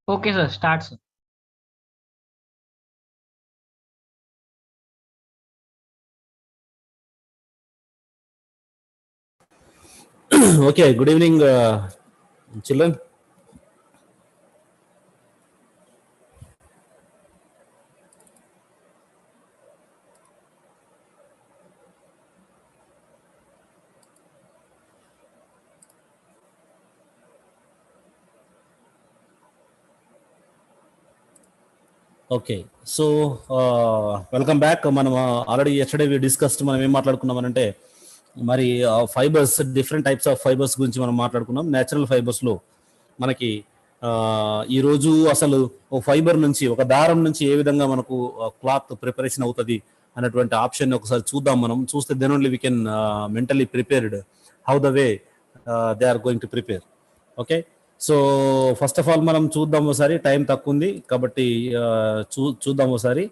Okay, sir. Start, sir. Okay, good evening, children. Okay, so welcome back. మనం already yesterday we discussed మనం ఏం మాట్లాడుకున్నామనంటే మరి fibres different types of fibres గురించి మనం మాట్లాడుకున్నాం. న్యాచురల్ ఫైబర్స్లో మనకి ఈరోజు అసలు ఒక ఫైబర్ నుంచి ఒక దారం నుంచి ఏ విధంగా మనకు క్లాత్ ప్రిపరేషన్ అవుతుంది అనేటువంటి ఆప్షన్ ఒకసారి చూద్దాం. మనం చూస్తే then only we can mentally prepared how the way they are going to prepare. Okay, so first of all మనం చూద్దాం ఒకసారి. టైం తక్కువ ఉంది కాబట్టి చూద్దాం ఒకసారి.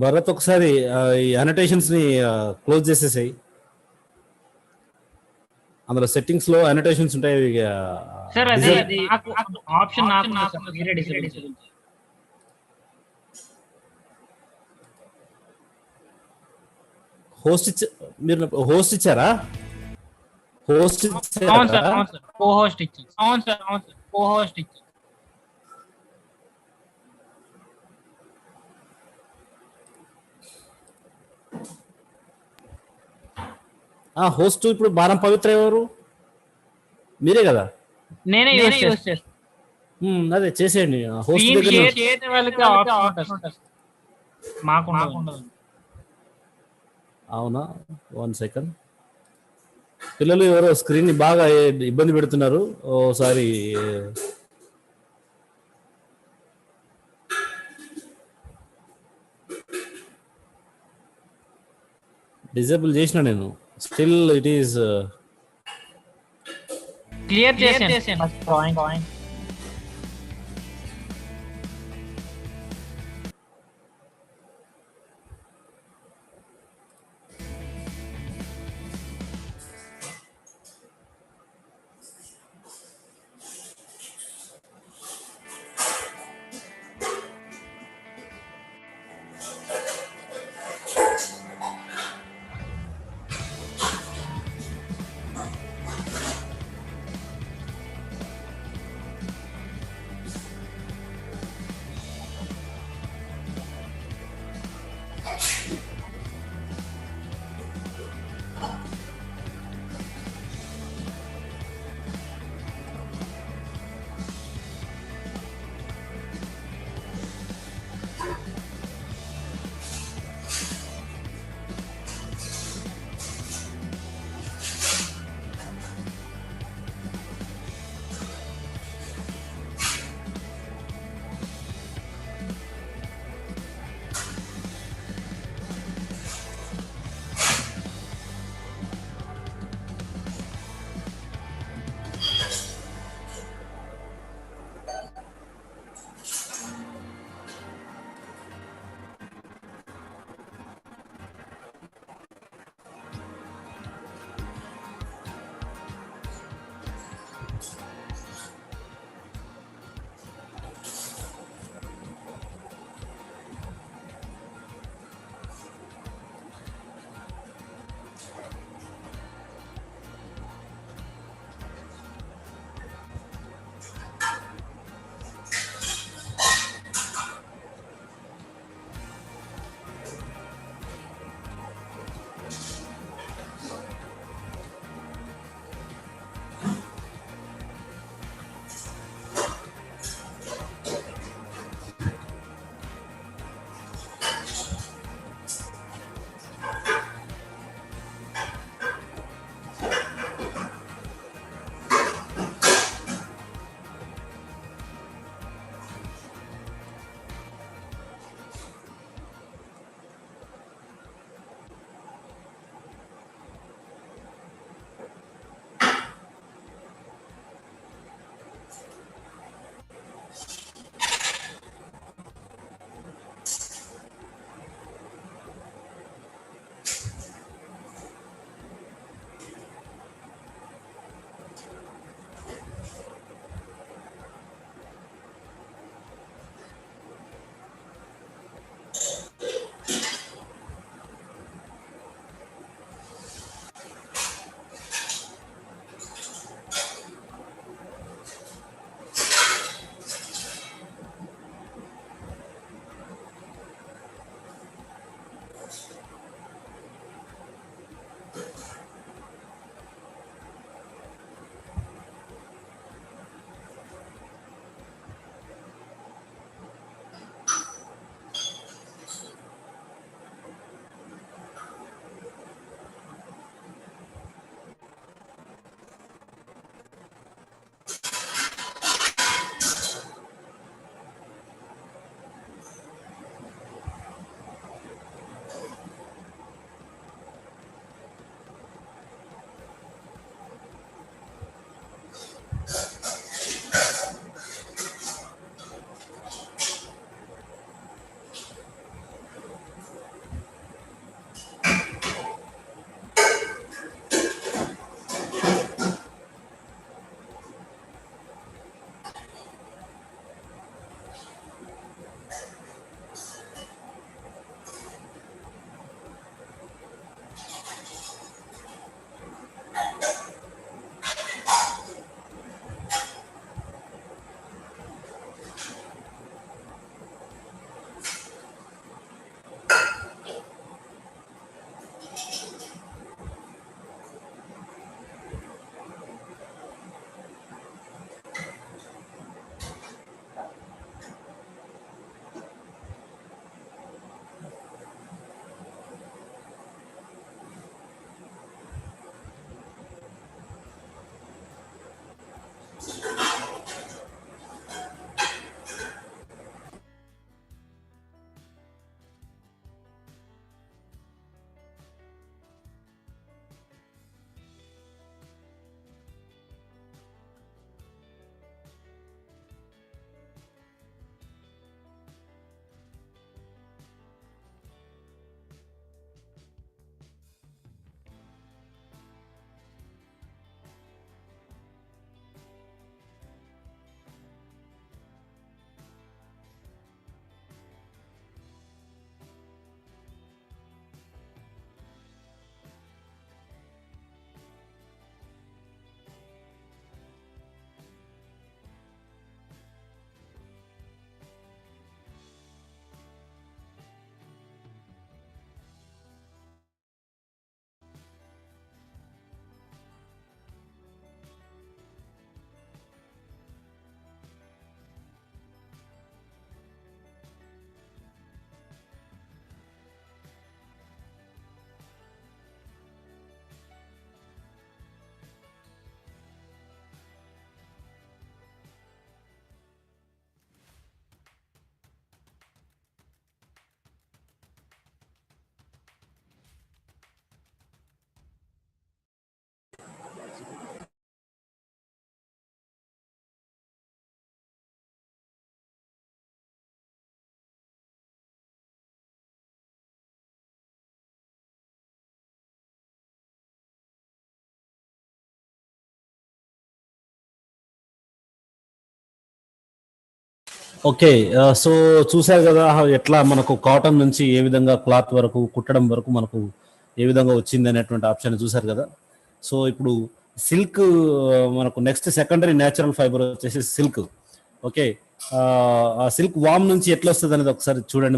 భరత్ ఒకసారి ఈ అనోటేషన్స్ ని క్లోజ్ చేసేసాయి. అందులో సెట్టింగ్స్ లో అనోటేషన్స్ ఉంటాయి. సార్ అది ఆప్షన్ నాకు వేరే డిసైడ్. మీరు హోస్ట్ ఇచ్చారా? హోస్ట్ అవును సార్, అవును సార్, కో హోస్ట్ ఇచ్చారు. అవును సార్, అవును సార్, కో హోస్ట్ ఇచ్చారు. హోస్ట్ ఇప్పుడు బారం పవిత్ర ఎవరు? మీరే కదా? నేనే యూజ్ చేస్తాను. అదే చేసేయండి. హోస్ట్ మాకు అవునా? 1 సెకండ్. పిల్లలు ఎవరో స్క్రీన్ ని బాగా ఇబ్బంది పెడుతున్నారు. ఓసారి డిజేబుల్ చేసిన నేను. స్టిల్ ఇట్ ఈస్ క్లియర్ చేసాను డ్రాయింగ్. ఓకే. సో చూసారు కదా ఎట్లా మనకు కాటన్ నుంచి ఏ విధంగా క్లాత్ వరకు కుట్టడం వరకు మనకు ఏ విధంగా వచ్చింది అనేటువంటి ఆప్షన్ చూసారు కదా. సో ఇప్పుడు సిల్క్ మనకు నెక్స్ట్ సెకండరీ న్యాచురల్ ఫైబర్ వచ్చేసి సిల్క్. ఓకే. ఆ సిల్క్ వామ్ నుంచి ఎట్లా వస్తుంది అనేది ఒకసారి చూడండి.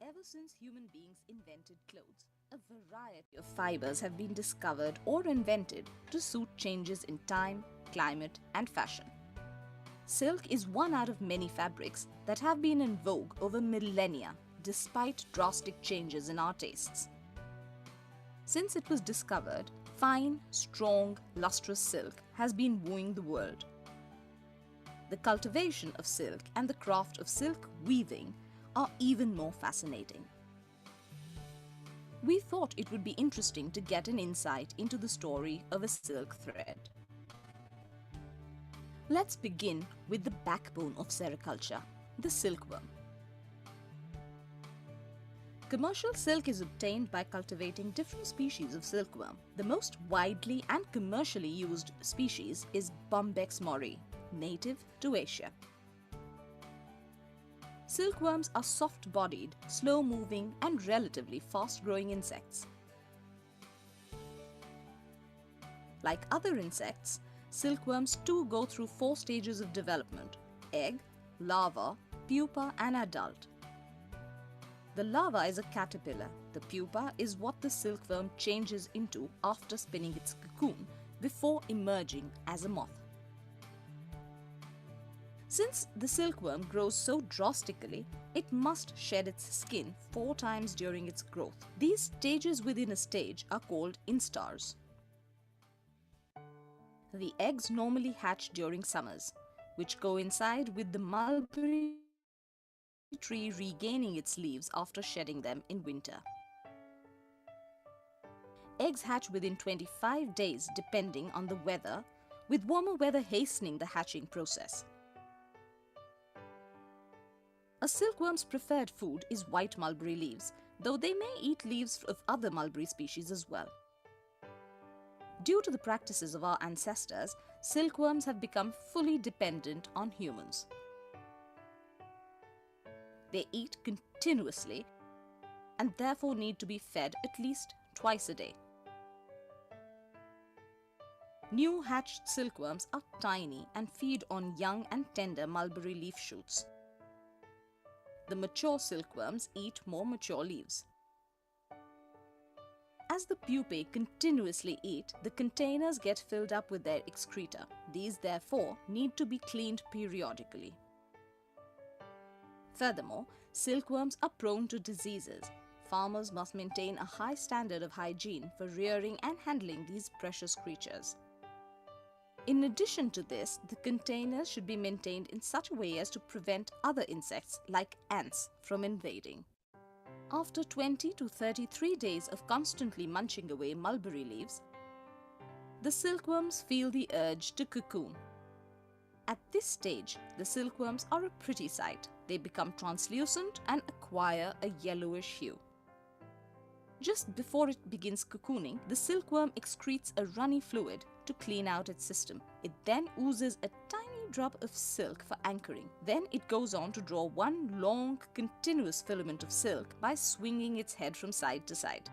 Ever since human beings invented clothes, a variety of fibers have been discovered or invented to suit changes in time, climate, and fashion. Silk is one out of many fabrics that have been in vogue over millennia, despite drastic changes in our tastes. Since it was discovered, fine, strong, lustrous silk has been wooing the world. The cultivation of silk and the craft of silk weaving are even more fascinating. We thought it would be interesting to get an insight into the story of a silk thread. Let's begin with the backbone of sericulture, the silkworm. Commercial silk is obtained by cultivating different species of silkworm. The most widely and commercially used species is Bombyx mori, native to Asia. Silkworms are soft-bodied, slow-moving and relatively fast-growing insects. Like other insects, silkworms too go through 4 stages of development: egg, larva, pupa and adult. The larva is a caterpillar. The pupa is what the silkworm changes into after spinning its cocoon before emerging as a moth. Since the silkworm grows so drastically, it must shed its skin 4 times during its growth. These stages within a stage are called instars. The eggs normally hatch during summers, which coincide with the mulberry tree regaining its leaves after shedding them in winter. Eggs hatch within 25 days depending on the weather, with warmer weather hastening the hatching process. A silkworm's preferred food is white mulberry leaves, though they may eat leaves of other mulberry species as well. Due to the practices of our ancestors, silkworms have become fully dependent on humans. They eat continuously and therefore need to be fed at least twice a day. New hatched silkworms are tiny and feed on young and tender mulberry leaf shoots. The mature silkworms eat more mature leaves. As the pupae continuously eat, the containers get filled up with their excreta. These therefore need to be cleaned periodically. Furthermore, silkworms are prone to diseases. Farmers must maintain a high standard of hygiene for rearing and handling these precious creatures. In addition to this, the containers should be maintained in such a way as to prevent other insects like ants from invading. After 20 to 33 days of constantly munching away mulberry leaves, the silkworms feel the urge to cocoon. At this stage, the silkworms are a pretty sight. They become translucent and acquire a yellowish hue. Just before it begins cocooning, the silkworm excretes a runny fluid to clean out its system. It then oozes a tiny drop of silk for anchoring. Then it goes on to draw one long, continuous filament of silk by swinging its head from side to side.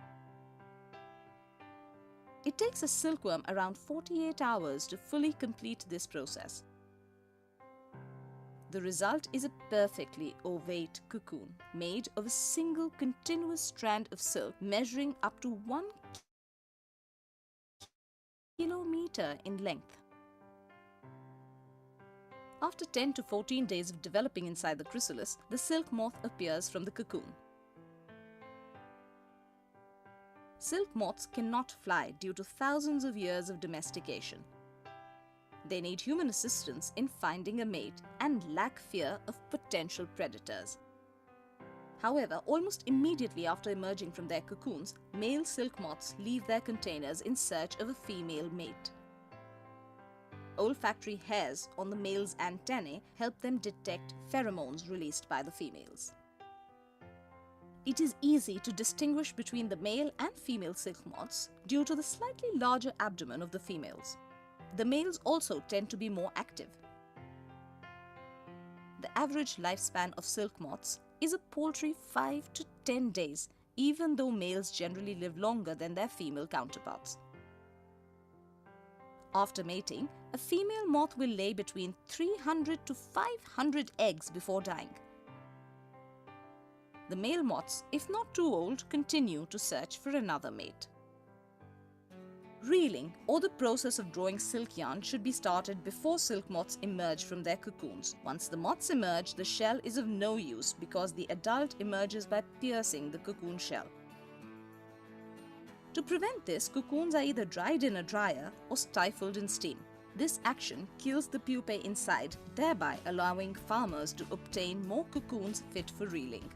It takes a silkworm around 48 hours to fully complete this process. The result is a perfectly ovate cocoon made of a single continuous strand of silk measuring up to 1 kilometer in length. After 10 to 14 days of developing inside the chrysalis, the silk moth appears from the cocoon. Silk moths cannot fly due to thousands of years of domestication. They need human assistance in finding a mate and lack fear of potential predators. However, almost immediately after emerging from their cocoons, male silk moths leave their containers in search of a female mate. Olfactory hairs on the male's antennae help them detect pheromones released by the females. It is easy to distinguish between the male and female silk moths due to the slightly larger abdomen of the females. The males also tend to be more active. The average lifespan of silk moths is a paltry 5 to 10 days, even though males generally live longer than their female counterparts. After mating, a female moth will lay between 300 to 500 eggs before dying. The male moths, if not too old, continue to search for another mate. Reeling, or the process of drawing silk yarn, should be started before silk moths emerge from their cocoons. Once the moths emerge, the shell is of no use because the adult emerges by piercing the cocoon shell. To prevent this, cocoons are either dried in a dryer or stifled in steam. This action kills the pupae inside, thereby allowing farmers to obtain more cocoons fit for reeling.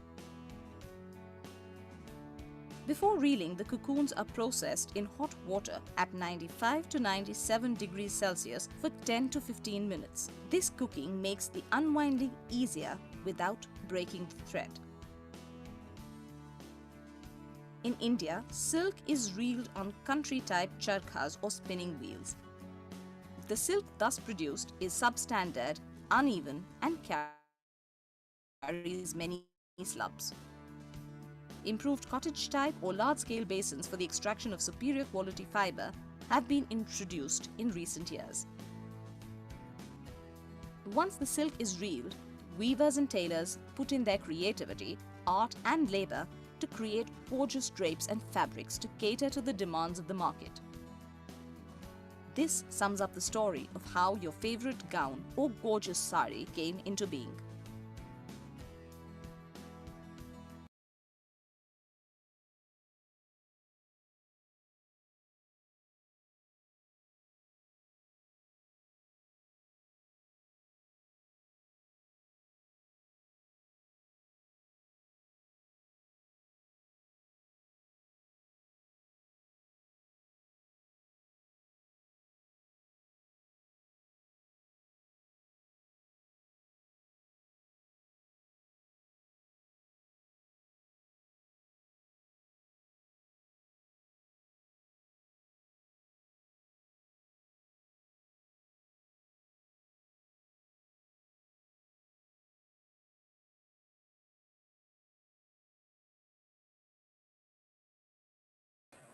Before reeling, the cocoons are processed in hot water at 95 to 97 degrees Celsius for 10 to 15 minutes. This cooking makes the unwinding easier without breaking the thread. In India, silk is reeled on country-type charkhas or spinning wheels. The silk thus produced is substandard, uneven, and carries many slubs. Improved cottage-type or large-scale basins for the extraction of superior quality fibre have been introduced in recent years. Once the silk is reeled, weavers and tailors put in their creativity, art and labour to create gorgeous drapes and fabrics to cater to the demands of the market. This sums up the story of how your favourite gown or gorgeous sari came into being.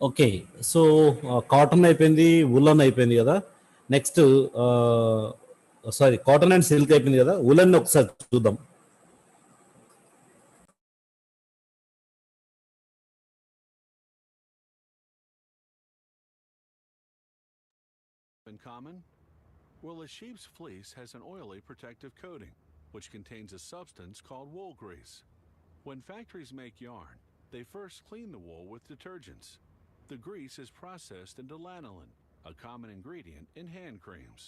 Okay. So, cotton అయిపోయింది, వులన్ అయిపోయింది గదా! Next sorry, cotton and silk అయిపోయింది గదా! వులన్ ఒకసారి చూద్దాం. In common? Well, a sheep's fleece has an oily protective coating, which contains a substance called wool grease. When factories make yarn, they first clean the wool with detergents. The grease is processed into lanolin, a common ingredient in hand creams.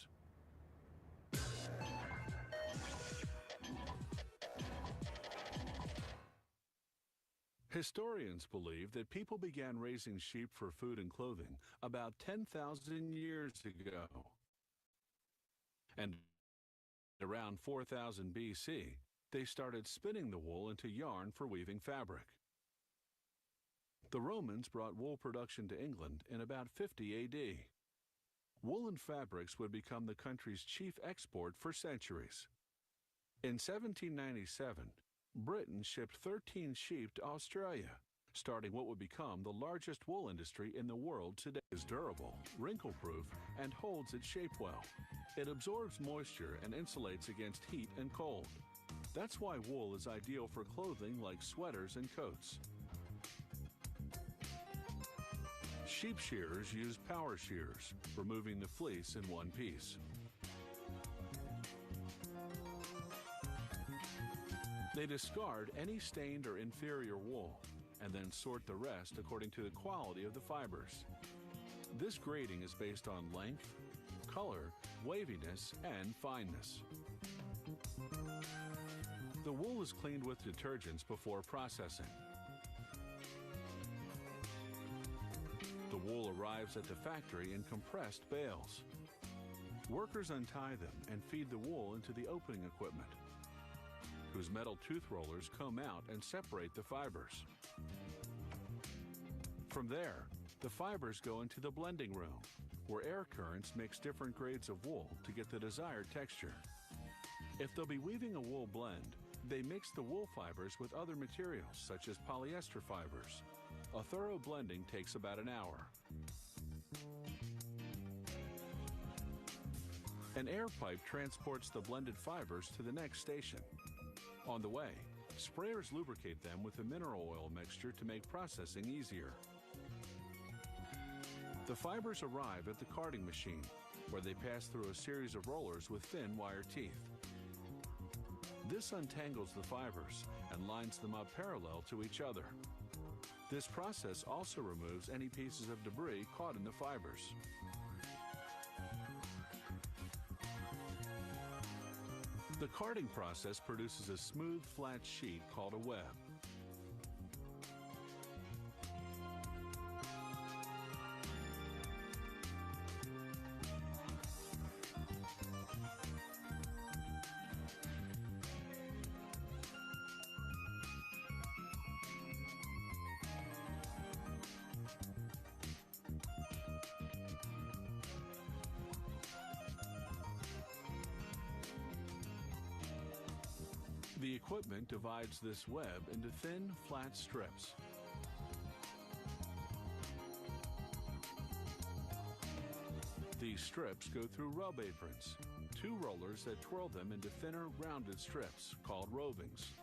Historians believe that people began raising sheep for food and clothing about 10,000 years ago. And around 4000 BC, they started spinning the wool into yarn for weaving fabric. The Romans brought wool production to England in about 50 AD. Woolen fabrics would become the country's chief export for centuries. In 1797, Britain shipped 13 sheep to Australia starting what would become the largest wool industry in the world today. It is durable, wrinkle-proof, and holds its shape well. It absorbs moisture and insulates against heat and cold. That's why wool is ideal for clothing like sweaters and coats. Sheep shearers use power shears, removing the fleece in one piece. They discard any stained or inferior wool and then sort the rest according to the quality of the fibers. This grading is based on length, color, waviness, and fineness. The wool is cleaned with detergents before processing. The wool arrives at the factory in compressed bales. Workers untie them and feed the wool into the opening equipment, whose metal tooth rollers comb out and separate the fibers. From there, the fibers go into the blending room, where air currents mix different grades of wool to get the desired texture. If they'll be weaving a wool blend, they mix the wool fibers with other materials such as polyester fibers. A thorough blending takes about an hour. An air pipe transports the blended fibers to the next station. On the way, sprayers lubricate them with a mineral oil mixture to make processing easier. The fibers arrive at the carding machine, where they pass through a series of rollers with thin wire teeth. This untangles the fibers and lines them up parallel to each other. This process also removes any pieces of debris caught in the fibers. The carding process produces a smooth, flat sheet called a web. The equipment divides this web into thin, flat strips. These strips go through rub aprons, two rollers that twirl them into thinner, rounded strips called rovings.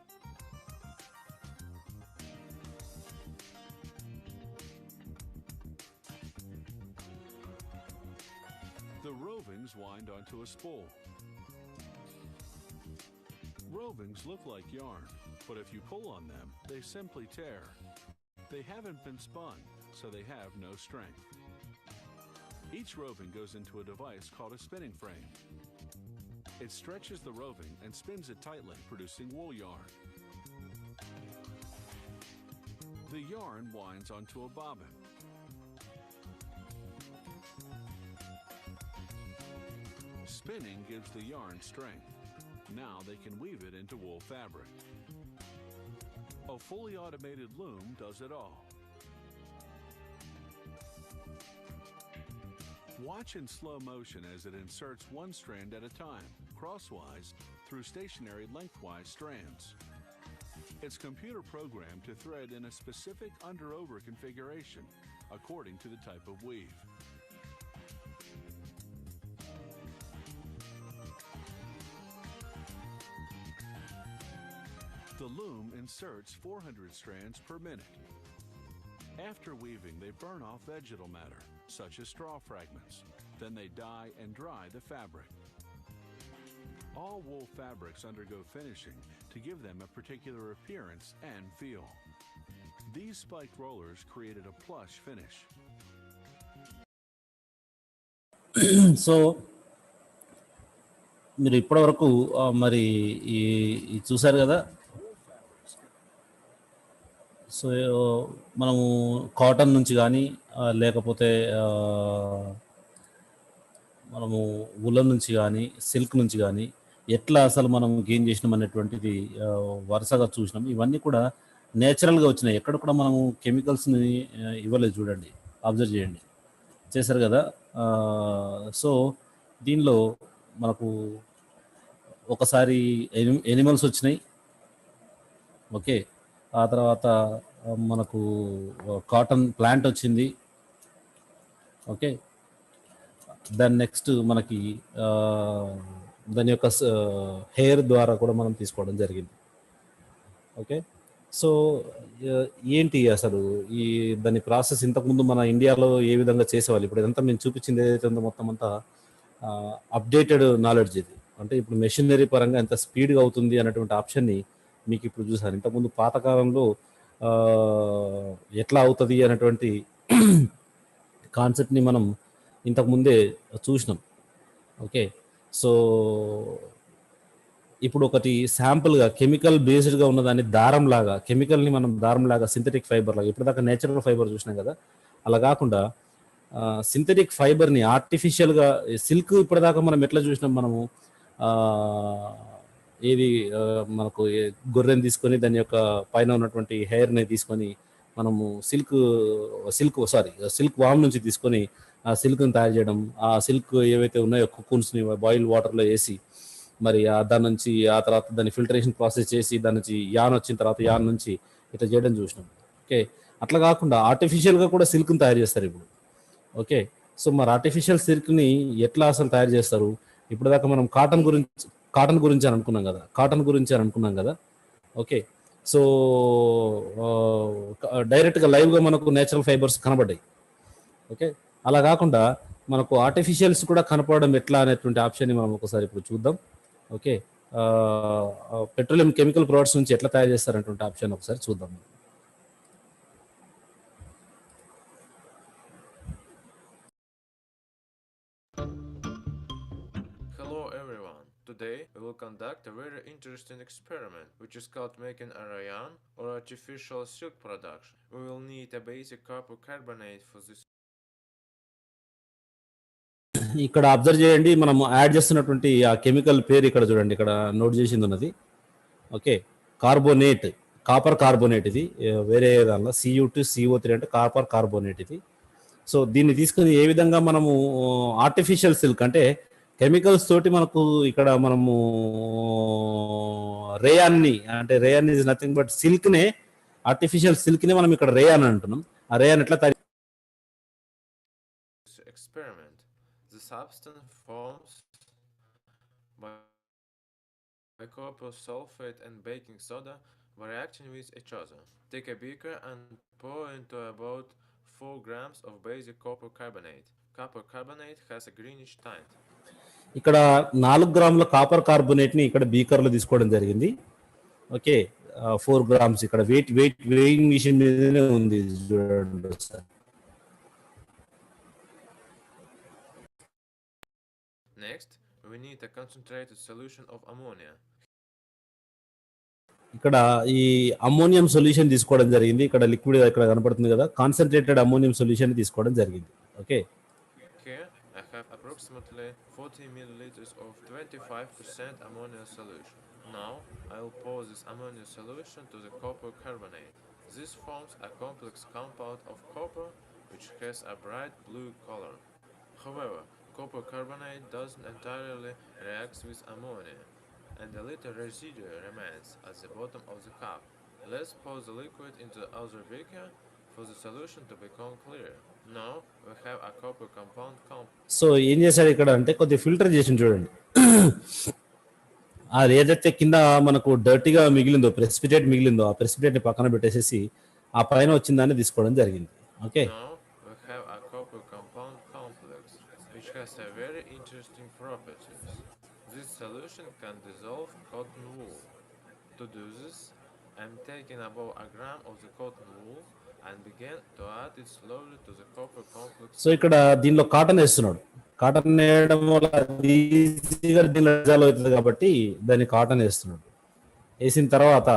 The rovings wind onto a spool. Rovings look like yarn, but if you pull on them, they simply tear. They haven't been spun, so they have no strength. Each roving goes into a device called a spinning frame. It stretches the roving and spins it tightly, producing wool yarn. The yarn winds onto a bobbin. Spinning gives the yarn strength. Now they can weave it into wool fabric. A fully automated loom does it all. Watch in slow motion as it inserts one strand at a time, crosswise, through stationary lengthwise strands. It's computer programmed to thread in a specific under-over configuration, according to the type of weave. The loom inserts 400 strands per minute. After weaving, they burn off vegetal matter, such as straw fragments. Then they dye and dry the fabric. All wool fabrics undergo finishing to give them a particular appearance and feel. These spiked rollers created a plush finish. So మీరు ఇప్పటివరకు మరి ఈ చూశారు కదా. So మనము cotton నుంచి కానీ లేకపోతే మనము ఉలన్ నుంచి కానీ సిల్క్ నుంచి కానీ ఎట్లా అసలు మనం గెయిన్ చేసినాం అనేటువంటిది వరుసగా చూసినాం. ఇవన్నీ కూడా నేచురల్గా వచ్చినాయి, ఎక్కడ కూడా మనము కెమికల్స్ని ఇవ్వలేదు. చూడండి, అబ్జర్వ్ చేయండి, చేశారు కదా. సో దీనిలో మనకు ఒకసారి ఎనిమల్స్ వచ్చినాయి, ఓకే. ఆ తర్వాత మనకు కాటన్ ప్లాంట్ వచ్చింది. ఓకే, దాని నెక్స్ట్ మనకి దాని యొక్క హెయిర్ ద్వారా కూడా మనం తీసుకోవడం జరిగింది. ఓకే, సో ఏంటి అసలు ఈ దాని ప్రాసెస్ ఇంతకుముందు మన ఇండియాలో ఏ విధంగా చేసేవాళ్ళు, ఇప్పుడు ఇదంతా మేము చూపించింది ఏదైతే ఉందో మొత్తం అంతా అప్డేటెడ్ నాలెడ్జ్ ఇది. అంటే ఇప్పుడు మెషినరీ పరంగా ఎంత స్పీడ్గా అవుతుంది అనేటువంటి ఆప్షన్ని మీకు ఇప్పుడు చూసాను. ఇంతకుముందు పాతకాలంలో ఎట్లా అవుతుంది అనేటువంటి కాన్సెప్ట్ని మనం ఇంతకుముందే చూసినాం. ఓకే, సో ఇప్పుడు ఒకటి శాంపుల్గా కెమికల్ బేస్డ్గా ఉన్నదాన్ని దారంలాగా, కెమికల్ని మనం దారంలాగా సింథటిక్ ఫైబర్ లాగా, ఇప్పుడు దాకా నేచురల్ ఫైబర్ చూసినాం కదా, అలా కాకుండా సింథటిక్ ఫైబర్ని ఆర్టిఫిషియల్గా సిల్క్ ఇప్పటిదాకా మనం ఎట్లా చూసినాం, మనము ఏది మనకు గొర్రెని తీసుకొని దాని యొక్క పైన ఉన్నటువంటి హెయిర్ని తీసుకొని మనము సిల్క్ వామ్ నుంచి తీసుకొని ఆ సిల్క్ని తయారు చేయడం, ఆ సిల్క్ ఏవైతే ఉన్నాయో కుకున్స్ని బాయిల్ వాటర్లో వేసి మరి దాని నుంచి ఆ తర్వాత దాన్ని ఫిల్టరేషన్ ప్రాసెస్ చేసి దాని నుంచి యాన్ వచ్చిన తర్వాత యాన్ నుంచి ఇట్లా చేయడం చూసినాం. ఓకే, అట్లా కాకుండా ఆర్టిఫిషియల్గా కూడా సిల్క్ని తయారు చేస్తారు ఇప్పుడు. ఓకే, సో మరి ఆర్టిఫిషియల్ సిల్క్ని ఎట్లా అసలు తయారు చేస్తారు? ఇప్పుడు దాకా మనం కాటన్ గురించి అని అనుకున్నాం కదా. ఓకే, సో డైరెక్ట్గా లైవ్గా మనకు నేచురల్ ఫైబర్స్ కనబడ్డాయి. ఓకే, అలా కాకుండా మనకు ఆర్టిఫిషియల్స్ కూడా కనపడడం ఎట్లా అనేటువంటి ఆప్షన్ని మనం ఒకసారి ఇప్పుడు చూద్దాం. ఓకే, పెట్రోలియం కెమికల్ ప్రొడక్ట్స్ నుంచి ఎట్లా తయారు చేస్తారనేటువంటి ఆప్షన్ ఒకసారి చూద్దాం. Hello everyone! Today we will conduct a very interesting experiment which is called making a rayon or artificial silk production. We will need a basic copper carbonate for this. ఇక్కడ observe చేయండి, మనం add చేస్తున్నటువంటి ఆ chemical పేరు ఇక్కడ చూడండి, ఇక్కడ note చేసింది ఉన్నది. ఓకే, కాపర్ కార్బోనేట్ ఇది, వేరే దానిలో Cu2CO3 అంటే కాపర్ కార్బోనేట్ ఇది. సో దీన్ని తీసుకుని ఏ విధంగా మనము ఆర్టిఫిషియల్ సిల్క్ అంటే కెమికల్స్ తోటి మనకు ఇక్కడ మనము రేయాన్ ఈజ్ నథింగ్ బట్ సిల్క్నే, ఆర్టిఫిషియల్ సిల్క్నే మనం ఇక్కడ రేయాన్ అంటున్నాం. ఆ రేయాన్ ఎట్లా experiment. The substance forms by copper sulfate and baking soda by reacting with each other. Take a beaker and pour into about 4 grams of basic copper carbonate. Copper carbonate has a greenish tint. ఇక్కడ 4 గ్రాముల copper కార్బోనేట్ని ఇక్కడ బీకర్లో తీసుకోవడం జరిగింది. Okay, 4 grams ఇక్కడ weighing machine మీదనే ఉంది చూడండి sir. Next, we need a concentrated solution of ammonia. ఇక్కడ ఈ అమ్మోనియం సొల్యూషన్ తీసుకోవడం జరిగింది. ఇక్కడ లిక్విడ్ ఇక్కడ కనపడుతుంది కదా, కాన్సన్ట్రేటెడ్ అమ్మోనియం సొల్యూషన్ తీసుకోవడం జరిగింది. Okay, Here I have approximately 40 milliliters of 25% ammonia solution. Now I will pour this ammonia solution to the copper carbonate. This forms a complex compound of copper which has a bright blue color. However, copper carbonate doesn't entirely react with ammonia, and a little residue remains at the bottom of the cup. Let's pour the liquid into the other beaker for the solution to become clear. Now we have a copper compound complex. So ఏం చేశాడు ఇక్కడ అంటే కొద్దిగా filter చేసి చూడండి, అది ఏదైతే కింద మనకు డర్టీగా మిగిలిందో, ప్రెసిపిటేట్ మిగిలిందో, ఆ ప్రెసిపిటేట్ని పక్కన పెట్టేసేసి ఆ పైన వచ్చిన దాన్ని తీసుకోవడం జరిగింది. Okay, Now we have a copper compound complex which has a very interesting properties. This solution can dissolve cotton wool. To do this, I'm taking about a gram of the cotton wool and begin to add it slowly to the copper complex. So ఇక్కడ దీనిలో cotton వేస్తున్నాడు. Cotton వేయడం వల్ల అది ఈజీగా దీనిలో dissolve అవుతుంది కాబట్టి దాన్ని కాటన్ వేస్తున్నాడు. వేసిన తర్వాత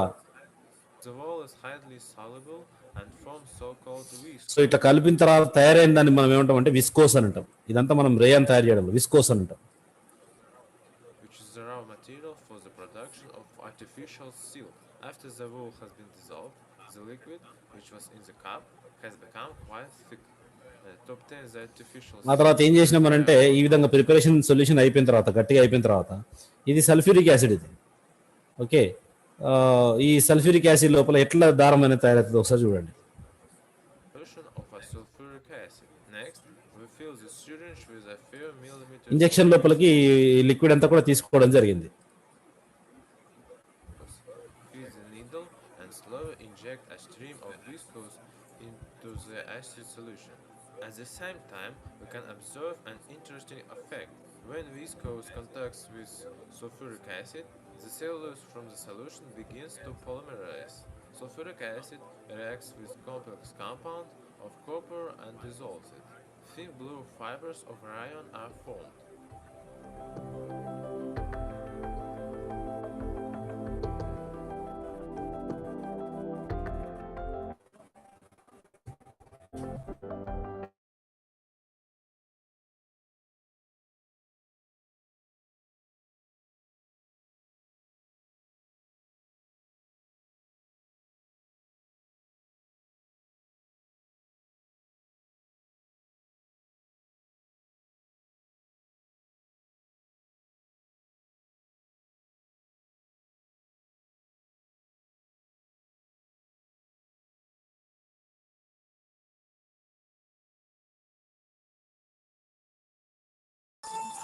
The wool is highly soluble and forms so-called viscose. So ఇట్లా కలిపిన తర్వాత తయారైన దాన్ని మనం ఏమంటాం అంటే విస్కోస్ అని అంటాం. ఇదంతా మనం రేయాన్ తయారు చేయడం విస్కోస్ అని అంటాం. Which is the raw material for the production of artificial silk. After the wool has been dissolved, the liquid which was in the cup has become quite thick. To obtain the artificial ఆ తర్వాత ఏం చేసినామనంటే ఈ విధంగా preparation solution అయిపోయిన తర్వాత, గట్టిగా అయిపోయిన తర్వాత, ఇది సల్ఫ్యూరిక్ యాసిడ్ ఇది. ఓకే, ఈ సల్ఫ్యూరిక్ యాసిడ్ లోపల ఎట్లా దారం అనేది తయారవుతుంది ఒకసారి చూడండి. Solution of a sulfuric acid. Next, we fill the syringe with a few millimeters injection లోపలికి లిక్విడ్ అంతా కూడా తీసుకోవడం జరిగింది. feed the needle and slowly inject a stream of viscose into the acid solution. At the same time, we can observe an interesting effect. When viscose contacts with sulfuric acid, the cellulose from the solution begins to polymerize. Sulfuric acid reacts with complex compound of copper and dissolves it. Thin blue fibers of iron are formed.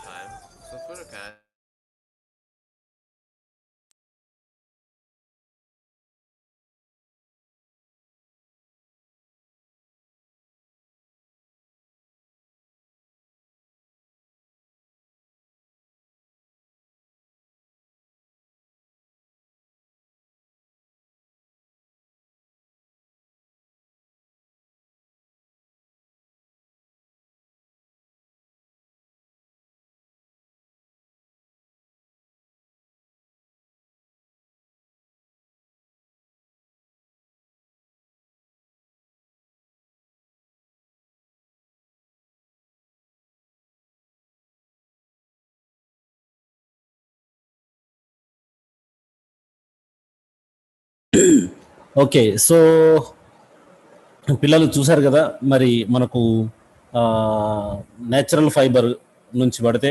Time, sulfuric acid okay, so పిల్లలు చూశారు కదా, మరి మనకు natural fibre నుంచి పడితే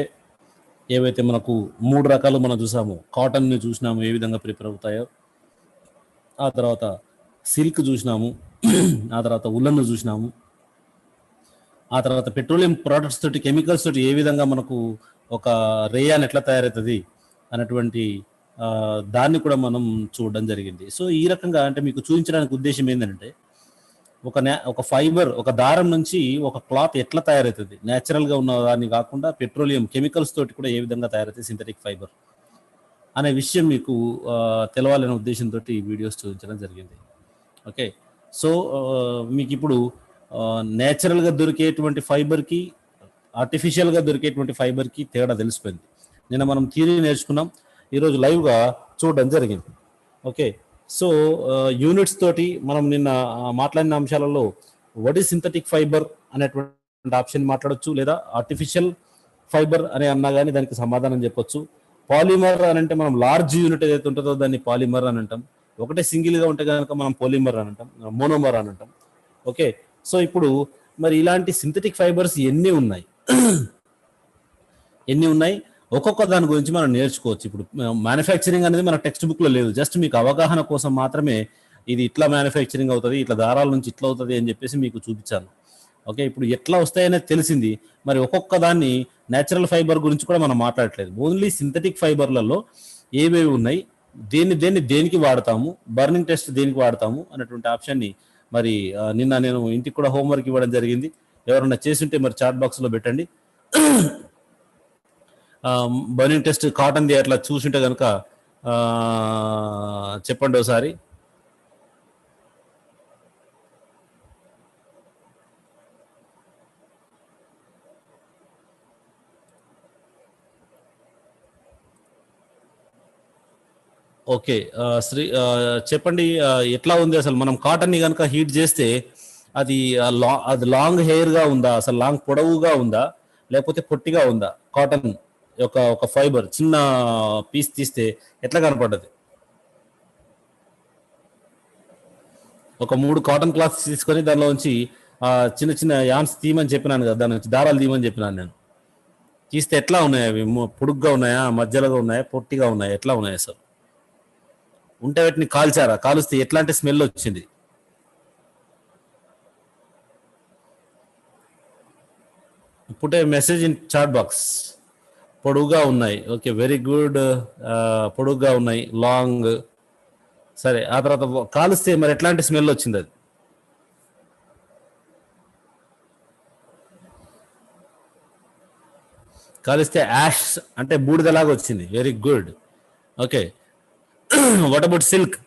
ఏవైతే మనకు 3 రకాలు మనం చూసాము. కాటన్ని చూసినాము ఏ విధంగా ప్రిపేర్ అవుతాయో, ఆ తర్వాత సిల్క్ చూసినాము, ఆ తర్వాత ఉల్లన్ను చూసినాము, ఆ తర్వాత పెట్రోలియం ప్రోడక్ట్స్ తోటి కెమికల్స్ తోటి ఏ విధంగా మనకు ఒక రేయాన్ ఎట్లా తయారవుతుంది అనేటువంటి దాన్ని కూడా మనం చూడడం జరిగింది. సో ఈ రకంగా అంటే మీకు చూపించడానికి ఉద్దేశం ఏంటంటే ఒక ఫైబర్, ఒక దారం నుంచి ఒక క్లాత్ ఎట్లా తయారవుతుంది, న్యాచురల్గా ఉన్న దాన్ని కాకుండా పెట్రోలియం కెమికల్స్ తోటి కూడా ఏ విధంగా తయారవుతుంది సింథటిక్ ఫైబర్ అనే విషయం మీకు తెలవాలనే ఉద్దేశంతో ఈ వీడియోస్ చూపించడం జరిగింది. ఓకే, సో మీకు ఇప్పుడు నేచురల్గా దొరికేటువంటి ఫైబర్కి, ఆర్టిఫిషియల్గా దొరికేటువంటి ఫైబర్కి తేడా తెలిసిపోయింది. నిన్న మనం థియరీ నేర్చుకున్నాం, ఈరోజు లైవ్గా చూడడం జరిగింది. ఓకే, సో యూనిట్స్ తోటి మనం నిన్న మాట్లాడిన అంశాలలో వాట్ ఈస్ సింథటిక్ ఫైబర్ అనేటువంటి ఆప్షన్ మాట్లాడొచ్చు, లేదా ఆర్టిఫిషియల్ ఫైబర్ అని అన్నా కానీ దానికి సమాధానం చెప్పొచ్చు. పాలిమర్ అని అంటే మనం లార్జ్ యూనిట్ ఏదైతే ఉంటుందో దాన్ని పాలిమర్ అని అంటాం. ఒకటే సింగిల్గా ఉంటే కనుక మనం పోలిమర్ అని అంటాం, మోనోమర్ అని అంటాం. ఓకే, సో ఇప్పుడు మరి ఇలాంటి సింథటిక్ ఫైబర్స్ ఎన్ని ఉన్నాయి ఒక్కొక్క దాని గురించి మనం నేర్చుకోవచ్చు. ఇప్పుడు మ్యానుఫ్యాక్చరింగ్ అనేది మన టెక్స్ట్ బుక్లో లేదు, జస్ట్ మీకు అవగాహన కోసం మాత్రమే ఇది ఇట్లా మ్యానుఫ్యాక్చరింగ్ అవుతుంది, ఇట్లా దారాల నుంచి ఇట్లా అవుతుంది అని చెప్పేసి మీకు చూపించాను. ఓకే, ఇప్పుడు ఎట్లా వస్తాయనేది తెలిసింది. మరి ఒక్కొక్క దాన్ని నేచురల్ ఫైబర్ గురించి కూడా మనం మాట్లాడట్లేదు, ఓన్లీ సింథటిక్ ఫైబర్లలో ఏవేవి ఉన్నాయి, దేనికి వాడతాము, బర్నింగ్ టెస్ట్ దేనికి వాడతాము అనేటువంటి ఆప్షన్ని మరి నిన్న నేను ఇంటికి కూడా హోంవర్క్ ఇవ్వడం జరిగింది. ఎవరన్నా చేస్తుంటే మరి చాట్ బాక్స్లో పెట్టండి. బర్నింగ్ టెస్ట్ కాటన్ది అట్లా చూసింటే కనుక చెప్పండి ఒకసారి. ఓకే, శ్రీ చెప్పండి ఎట్లా ఉంది అసలు. మనం కాటన్ని కనుక హీట్ చేస్తే అది లాంగ్ హెయిర్గా ఉందా, అసలు లాంగ్ పొడవుగా ఉందా, లేకపోతే పొట్టిగా ఉందా? కాటన్ ఒక ఫైబర్ చిన్న పీస్ తీస్తే ఎట్లా కనపడ్డది? ఒక 3 కాటన్ క్లాత్స్ తీసుకొని దానిలోంచి చిన్న చిన్న యాన్స్ తీయమని చెప్పినాను కదా, దాని నుంచి దారాలు తీయమని చెప్పినాను నేను. తీస్తే ఎట్లా ఉన్నాయి అవి? పొడుగ్గా ఉన్నాయా, మధ్యలోగా ఉన్నాయా, పొట్టిగా ఉన్నాయా, ఎట్లా ఉన్నాయి అసలు? ఉంటే వాటిని కాల్చారా? కాలుస్తే ఎట్లాంటి స్మెల్ వచ్చింది? Put a message in chat box. పొడుగుగా ఉన్నాయి. Okay, very good. పొడుగుగా ఉన్నాయి, లాంగ్. సరే, ఆ తర్వాత కాలుస్తే మరి ఎట్లాంటి స్మెల్ వచ్చింది? అది కాలిస్తే యాష్ అంటే బూడిదలాగా వచ్చింది. Very good. Okay, what about silk?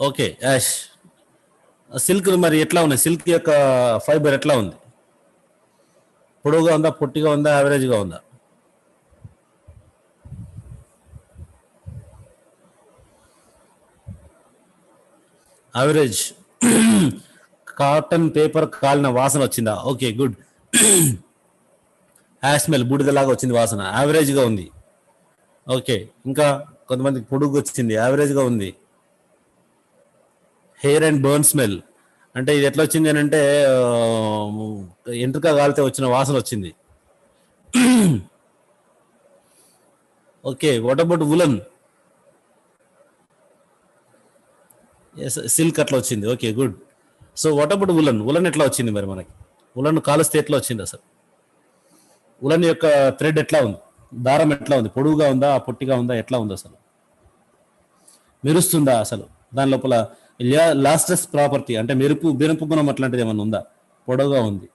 Okay, ash. Silk మరి ఎట్లా ఉన్నాయి? సిల్క్ యొక్క ఫైబర్ ఎట్లా ఉంది? పొడవుగా ఉందా, పొట్టిగా ఉందా, యావరేజ్గా ఉందా? యావరేజ్. కాటన్ పేపర్ కాలిన వాసన వచ్చిందా? Okay, good. యాష్ స్మెల్, బూడిదలాగా వచ్చింది వాసన, యావరేజ్గా ఉంది. ఓకే, ఇంకా కొంతమందికి పొడుగు వచ్చింది, యావరేజ్గా ఉంది. హెయిర్ అండ్ బర్న్ స్మెల్ అంటే ఇది ఎట్లా వచ్చింది అని అంటే ఎంట్రుక కాలితే వచ్చిన వాసన వచ్చింది. Okay, what about woollen? Silk అట్లా వచ్చింది. Okay, good. So what about woollen? Woollen ఎట్లా వచ్చింది మరి మనకి? వులన్ కాలుస్తే ఎట్లా వచ్చింది అసలు? వులన్ యొక్క థ్రెడ్ ఎట్లా ఉంది? దారం ఎట్లా ఉంది? పొడుగుగా ఉందా, పొట్టిగా ఉందా, ఎట్లా ఉంది అసలు? మెరుస్తుందా అసలు? దాని లోపల లాస్ట్రెస్ ప్రాపర్టీ అంటే మెరుపు గుణం అట్లాంటిది ఏమన్నా ఉందా? పొడవుగా ఉంది,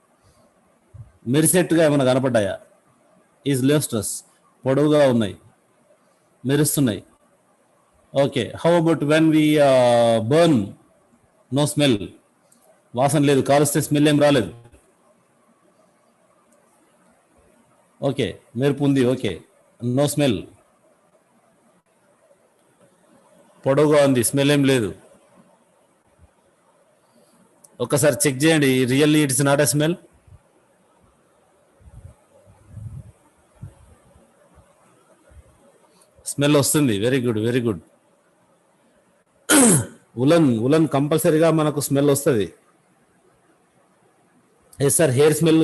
మెరిసేట్టుగా ఏమైనా కనపడ్డాయా? ఈజ్ లాస్ట్రెస్, పొడవుగా ఉన్నాయి, మెరుస్తున్నాయి. Okay, how about when we burn? No smell, వాసన లేదు, కాలుస్తే స్మెల్ ఏం రాలేదు. ఓకే, మెరుపు ఉంది. ఓకే, నో స్మెల్, పొడవుగా ఉంది, స్మెల్ ఏం లేదు. ఒక్కసారి చెక్ చేయండి, really it's not a smell. Smell వస్తుంది. Very good, very good. Woollen కంపల్సరీగా మనకు స్మెల్ వస్తుంది. ఎస్ సార్, హెయిర్ స్మెల్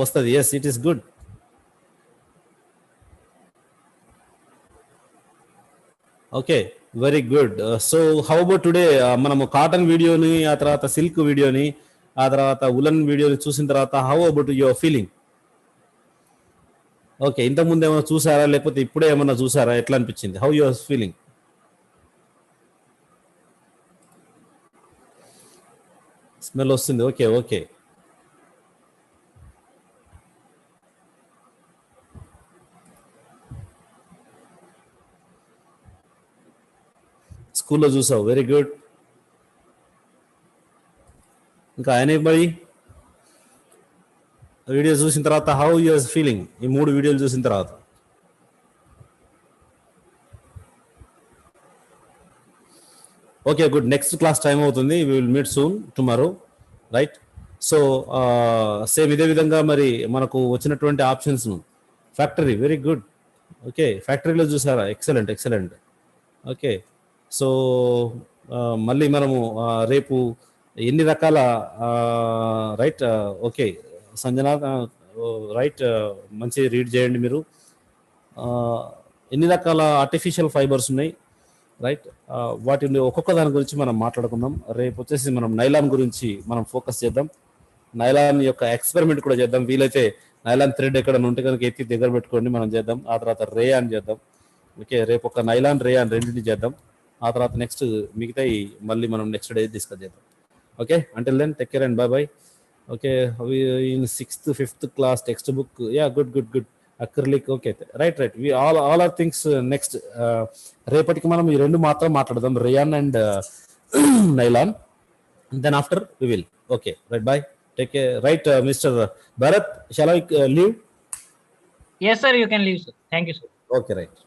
వస్తుంది. Yes, it is good. Okay, very good. So how about today? మనము కాటన్ వీడియోని, ఆ తర్వాత సిల్క్ వీడియోని, ఆ తర్వాత ఉలన్ వీడియోని చూసిన తర్వాత how about your feeling? Okay, ఇంతకుముందు ఏమైనా చూసారా, లేకపోతే ఇప్పుడే ఏమన్నా చూసారా? ఎట్లా అనిపించింది? How your feeling? స్మెల్ వస్తుంది. Okay, okay. స్కూల్లో చూసావు, వెరీ గుడ్. ఇంకా ఎనీబడి వీడియో చూసిన తర్వాత హౌ యువర్ ఫీలింగ్? ఈ 3 వీడియోలు చూసిన తర్వాత okay, good. Next class time అవుతుంది. We will meet soon tomorrow, right? So same ఇదే విధంగా మరి మనకు వచ్చినటువంటి ఆప్షన్స్ను ఫ్యాక్టరీ, వెరీ గుడ్. ఓకే, ఫ్యాక్టరీలో చూసారా? Excellent, excellent. ఓకే, సో మళ్ళీ మనము రేపు ఎన్ని రకాల రైట్? ఓకే సంజన, రైట్, మంచి రీడ్ చేయండి మీరు. ఎన్ని రకాల ఆర్టిఫిషియల్ ఫైబర్స్ ఉన్నాయి, రైట్? వాటిని ఒక్కొక్క దాని గురించి మనం మాట్లాడుకుందాం. రేపు వచ్చేసి మనం నైలాన్ గురించి మనం ఫోకస్ చేద్దాం. నైలాన్ యొక్క ఎక్స్పెరిమెంట్ కూడా చేద్దాం. వీలైతే నైలాన్ థ్రెడ్ ఎక్కడ ఉంటే కనుక ఎత్తి దగ్గర పెట్టుకోండి, మనం చేద్దాం. ఆ తర్వాత రేయాన్ చేద్దాం. ఓకే, రేపు ఒక నైలాన్, రేయాన్ రెండింటిని చేద్దాం. ఆ తర్వాత నెక్స్ట్ మిగతాయి మళ్ళీ మనం నెక్స్ట్ డే డిస్కస్ చేద్దాం. Okay, until then take care and bye bye. Okay, in 6th 5th class textbook, yeah, good good good. Acrylic, okay, right right. We all are things next. రేపటికి మనం ఈ 2 మాత్రం మాట్లాడదాం, rayon and nylon. Then after we will. Okay, right, bye, take care. Right, mister Bharat, shall I leave? Yes, sir, you can leave, sir. Thank you, sir. Okay, right.